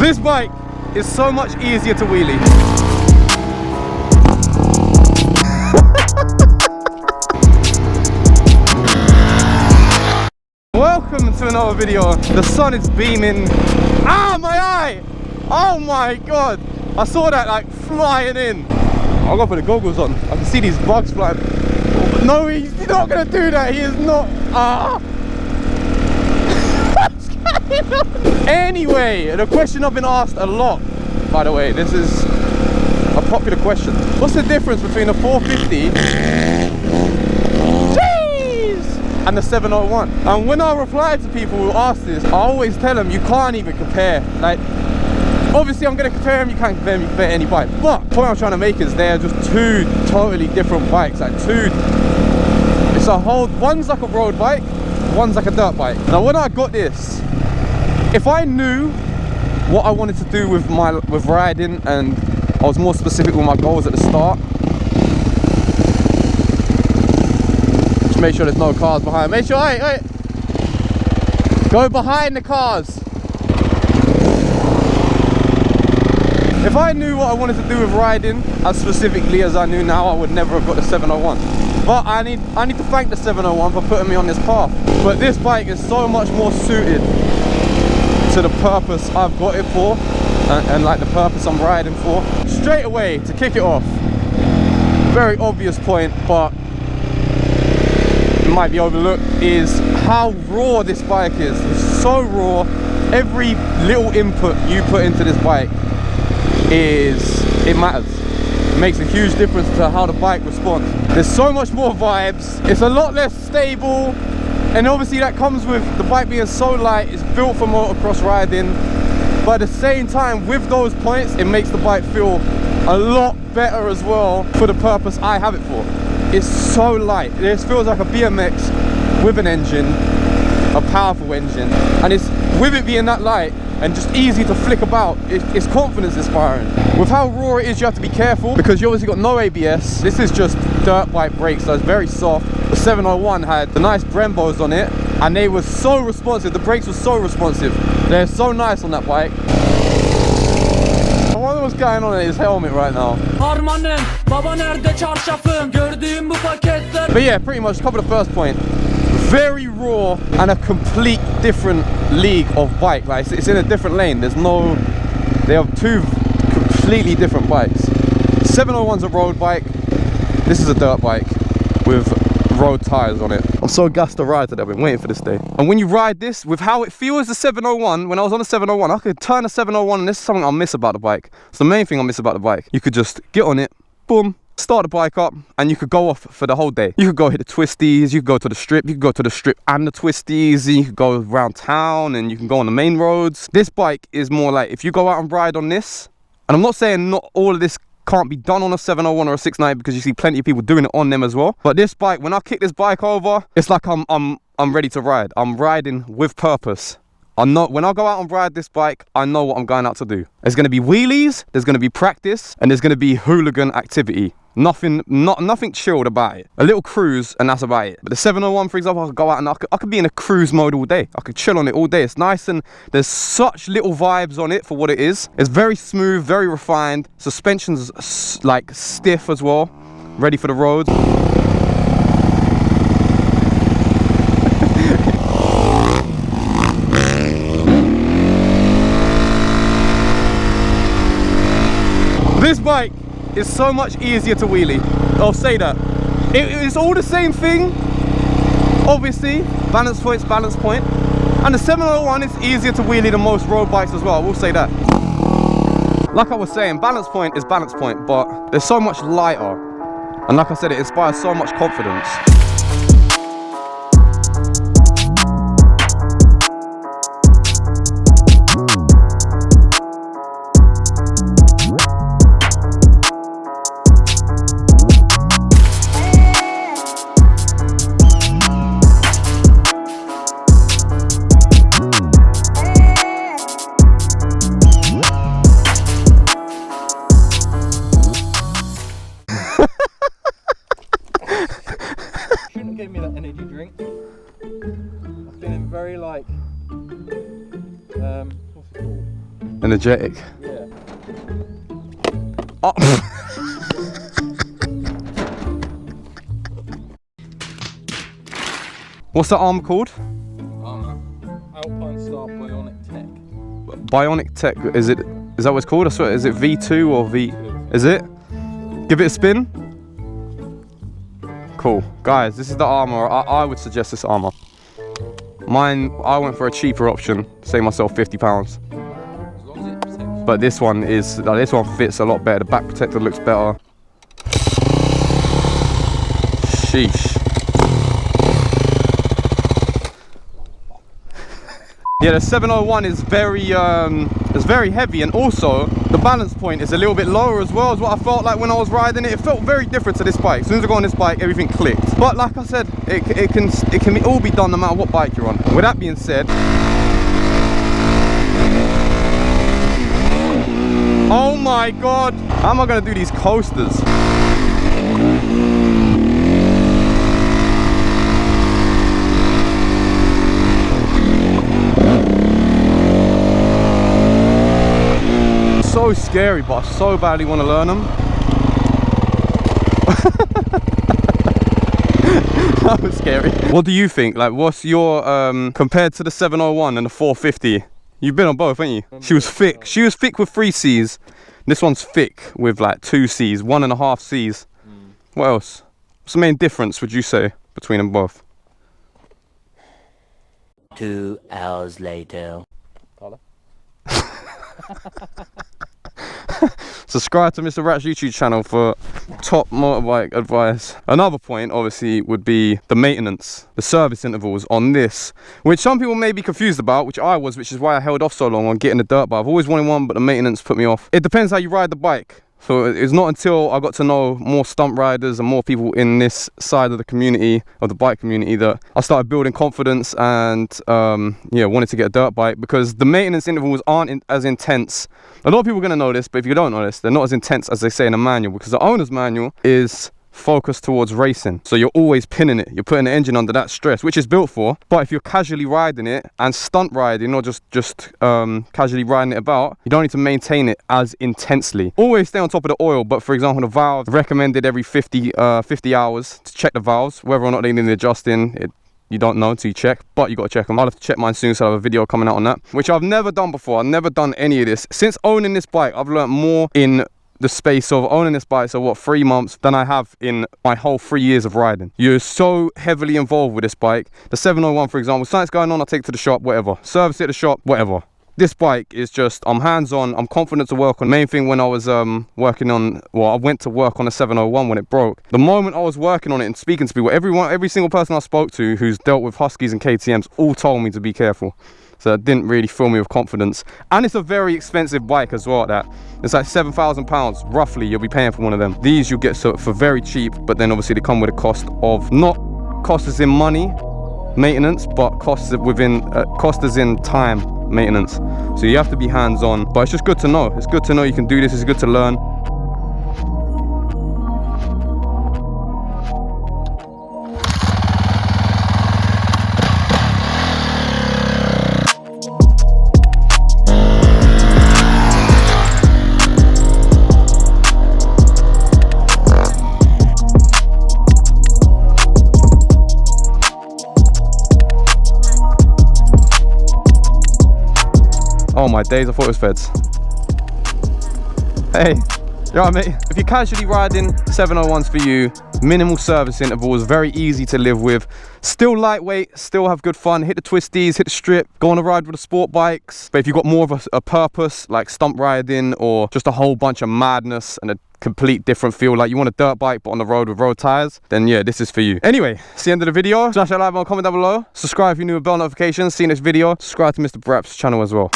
This bike is so much easier to wheelie. Welcome to another video. The sun is beaming. Ah, my eye! Oh my god! I saw that like flying in. I'll go put the goggles on. I can see these bugs flying. No, he's not gonna do that. He is not. Ah! What's going on? Anyway, the question I've been asked a lot, by the way, this is a popular question. What's the difference between a 450 and the 701? And when I reply to people who ask this, I always tell them you can't even compare. Like, obviously I'm going to compare them, you can't compare them, you compare any bike. But the point I'm trying to make is they're just two totally different bikes. Like it's a whole, one's like a road bike, one's like a dirt bike. Now when I got this, if I knew what I wanted to do with riding, and I was more specific with my goals at the start, make sure there's no cars behind. Make sure, hey, go behind the cars. If I knew what I wanted to do with riding as specifically as I knew now, I would never have got the 701. But I need to thank the 701 for putting me on this path. But this bike is so much more suited to the purpose I've got it for, and like the purpose I'm riding for. Straight away, to kick it off, very obvious point, but might be overlooked, is how raw this bike is. It's so raw. Every little input you put into this bike it matters. It makes a huge difference to how the bike responds. There's so much more vibes. It's a lot less stable, and obviously that comes with the bike being so light. It's built for motocross riding, but at the same time, with those points, it makes the bike feel a lot better as well for the purpose I have it for. It's so light. This feels like a BMX with an engine, a powerful engine, and it's with it being that light and just easy to flick about, it's confidence inspiring. With how raw it is, you have to be careful because you obviously got no ABS. This is just dirt bike brakes, so it's very soft. The 701 had the nice Brembos on it, and they were so responsive. The brakes were so responsive. They're so nice on that bike. I wonder what's going on in his helmet right now. But yeah, pretty much to cover the first point. Very raw and a complete different league of bike. Like it's in a different lane. They have two completely different bikes. 701's a road bike. This is a dirt bike with road tires on it. I'm so gassed to ride today. I've been waiting for this day. And when you ride this, with how it feels, the 701, when I was on the 701, I could turn the 701, and this is something I miss about the bike. It's the main thing I miss about the bike. You could just get on it, boom, start the bike up, and you could go off for the whole day. You could go hit the twisties, you could go to the strip, you could go to the strip and the twisties, and you could go around town, and you can go on the main roads. This bike is more like, if you go out and ride on this, and I'm not saying not all of this can't be done on a 701 or a 690, because you see plenty of people doing it on them as well. But this bike, when I kick this bike over, it's like I'm ready to ride. I'm riding with purpose. I know when I go out and ride this bike, I know what I'm going out to do. There's going to be wheelies, there's going to be practice, and there's going to be hooligan activity. Nothing chilled about it. A little cruise, and that's about it. But the 701, for example, I could go out and I could be in a cruise mode all day. I could chill on it all day. It's nice, and there's such little vibes on it for what it is. It's very smooth, very refined. Suspension's like stiff as well, ready for the roads. This bike is so much easier to wheelie. I'll say that. It's all the same thing, obviously. Balance point's balance point. And the 701 is easier to wheelie than most road bikes as well, I will say that. Like I was saying, balance point is balance point, but they're so much lighter. And like I said, it inspires so much confidence. energetic. Yeah. Oh. What's the arm called? Alpine Star Bionic Tech. Bionic Tech, is that what it's called? I swear, is it V2 or V? Is it? Give it a spin. Cool. Guys, this is the armor. I would suggest this armor. Mine, I went for a cheaper option, save myself £50. As long as it protects. But this one fits a lot better. The back protector looks better. Sheesh. Yeah, the 701 is very heavy, and also the balance point is a little bit lower as well, as what I felt like when I was riding it. It felt very different to this bike. As soon as I got on this bike, everything clicked. But like I said, it can all be done no matter what bike you're on. With that being said, oh my god, how am I gonna do these coasters? So scary, but I so badly want to learn them. That was scary. What do you think? Like, what's your compared to the 701 and the 450? You've been on both, haven't you? She was thick. She was thick with 3 C's. This one's thick with like 2 C's, 1.5 C's. What else? What's the main difference, would you say, between them both? 2 hours later. Subscribe to Mr. Rat's YouTube channel for top motorbike advice. Another point obviously would be the maintenance, the service intervals on this, which some people may be confused about, which I was, which is why I held off so long on getting the dirt bike. I've always wanted one, but the maintenance put me off. It depends how you ride the bike. So it's not until I got to know more stunt riders and more people in this side of the community, of the bike community, that I started building confidence and yeah, wanted to get a dirt bike, because the maintenance intervals aren't as intense. A lot of people are going to know this, but if you don't know this, they're not as intense as they say in a manual, because the owner's manual is focused towards racing. So you're always pinning it, you're putting the engine under that stress, which is built for. But if you're casually riding it and stunt riding, or just casually riding it about, you don't need to maintain it as intensely. Always stay on top of the oil, but for example, the valves recommended every 50 hours to check the valves, whether or not they need adjusting. You don't know until you check, but you got to check them. I'll have to check mine soon, so I have a video coming out on that, which I've never done before. I've never done any of this. Since owning this bike, I've learned more in the space of owning this bike, so what, 3 months, than I have in my whole 3 years of riding. You're so heavily involved with this bike. The 701, for example, something's going on, I take it to the shop, whatever. Service it at the shop, whatever. This bike is just, I'm hands-on, I'm confident to work on. Main thing when I was working on, well, I went to work on a 701 when it broke. The moment I was working on it and speaking to people, every single person I spoke to who's dealt with Huskies and KTMs all told me to be careful. So it didn't really fill me with confidence. And it's a very expensive bike as well at that. It's like £7,000 roughly you'll be paying for one of them. These you'll get for very cheap, but then obviously they come with a cost of, not cost as in money, maintenance, but cost as in time, maintenance. So you have to be hands-on, but it's just good to know. It's good to know you can do this, it's good to learn. Oh my days, I thought it was feds. Hey, you alright mate? If you're casually riding, 701's for you. Minimal service intervals, very easy to live with. Still lightweight, still have good fun. Hit the twisties, hit the strip, go on a ride with the sport bikes. But if you've got more of a purpose, like stunt riding, or just a whole bunch of madness and a complete different feel, like you want a dirt bike but on the road with road tires, then yeah, this is for you. Anyway, it's the end of the video. Smash that like button, comment down below. Subscribe if you're new with bell notifications. See you next video. Subscribe to Mr. Brap's channel as well.